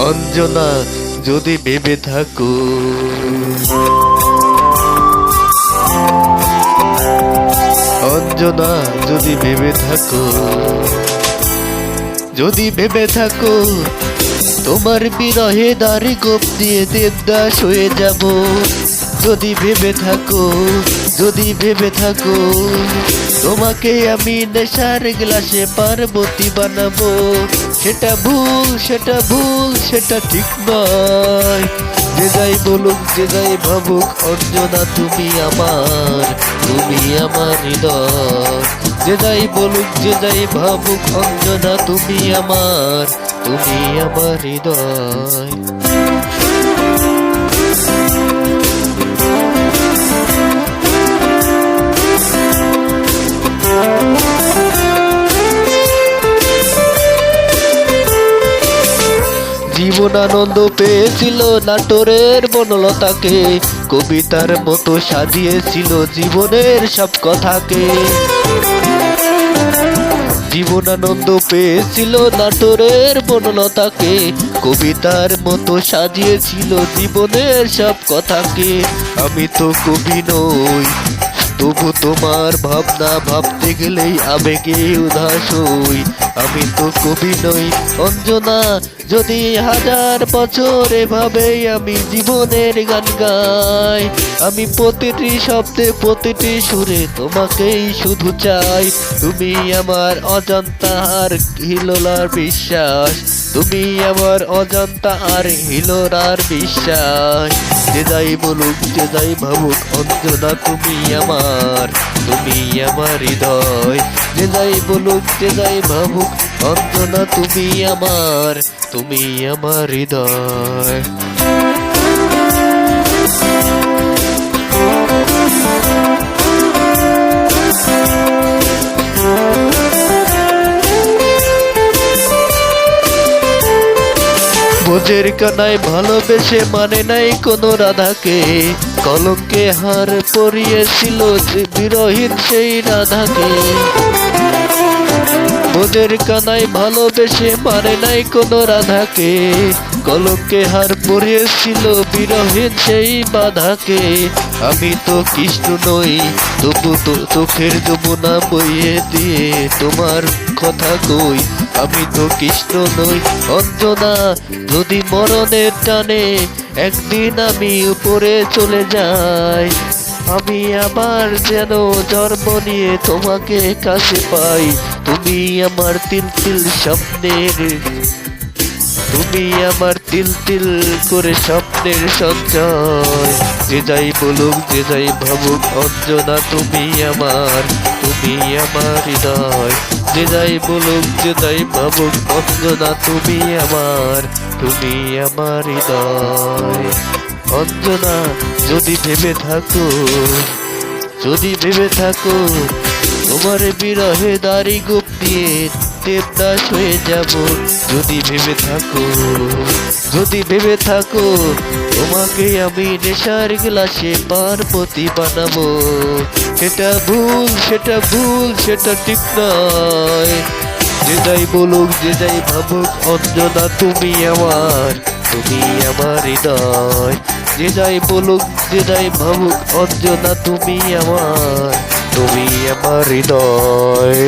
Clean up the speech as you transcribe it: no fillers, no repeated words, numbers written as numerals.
অঞ্জনা যদি ভেবে থাকো, অঞ্জনা যদি ভেবে থাকো, যদি ভেবে থাকো তোমার বিরহে দাড়ি গোপ দিয়ে দেবদাস হয়ে যাব, যদি ভেবে থাকো, যদি ভেবে থাকো তোমাকে আমি নেশার গ্লাসে পার্বতী বানাবো, সেটা ভুল, সেটা ভুল, সেটা ঠিক নয়। যে যাই বলুক, যে যাই ভাবুক, অঞ্জনা তুমি আমার, তুমি আমার হৃদয়। যে যাই বলুক, যে যাই ভাবুক, অঞ্জনা তুমি আমার, তুমি আমার হৃদয়। জীবন আনন্দ পেয়েছিল নাটোরের বনলতাকে, কবিতার মতো সাজিয়েছিল জীবনের সব কথাকে। জীবন আনন্দ পেয়েছিল নাটোরের বনলতাকে, কবিতার মতো সাজিয়েছিল জীবনের সব কথাকে। আমি তো কবি নই, তবু তোমার ভাবনা ভাবতে গেলেই আবেগে উদাস হই। আমি তো কবি নই অঞ্জনা, যদি হাজার বছর এভাবেই আমি জীবনের গান গাই। আমি প্রতিটি শব্দে প্রতিটি সুরে তোমাকেই শুধু চাই। তুমি আমার অজান্তা আর হিলোলার বিশ্বাস, তুমি আমার অজান্তা আর হিলোলার বিশ্বাস। যে যাই বলুক, যে যাই ভাবুক, অঞ্জনা তুমি আমার, তুমি আমার হৃদয়। যে যাই বলুক, যে যাই ভাবুক, অঞ্জনা তুমি আমার, তুমি আমার হৃদয়। বোঝের কানায় ভালোবেসে মানে নাই কোনো রাধাকে, কলঙ্কে হার পরিয়েছিল বিরহীন সেই রাধাকে। বোঝের কানায় ভালোবেসে মানে নাই কোনো রাধাকে, কলঙ্কে হার পরিয়েছিল বিরহীন সেই বাধাকে। আমি তো কৃষ্ণ নই, তবু তো চোখের যমুনা বইয়ে দিয়ে তোমার কথা কই। আমি তো কৃষ্ণ নই অঞ্জনা, যদি মরণের টানে একদিন আমি উপরে চলে যাই, আমি আবার যেন জন্ম নিয়ে তোমাকে কাছে পাই। তুমি আমার তিল তিল স্বপ্নের, তুমি আমার তিল তিল করে স্বপ্নের সঞ্চয়। যে যাই বলুক, যে যাই ভাবুক, অঞ্জনা তুমি আমার, তুমি আমার হৃদয়। যে যাই বলুক, যে যাই ভাবুক, অঞ্জনা তুমি আমার, তুমি আমার হৃদয়। অঞ্জনা যদি ভেবে থাকো, যদি ভেবে থাকো তোমার বিরহে দাড়ি গোপ দিয়ে দেবদাস হয়ে যাব, যদি ভেবে থাকো, যদি ভেবে থাকো তোমাকে আমি নেশার গ্লাসে পার্বতী বানাবো, সেটা ভুল, সেটা ভুল, সেটা ঠিক নয়। যে যাই বলুক, যে যাই ভাবুক, অঞ্জনা তুমি আমার, তুমি আমার হৃদয়। যে যাই বলুক, যে যাই ভাবুক, অঞ্জনা তুমি আমার, তুমি আমার হৃদয়।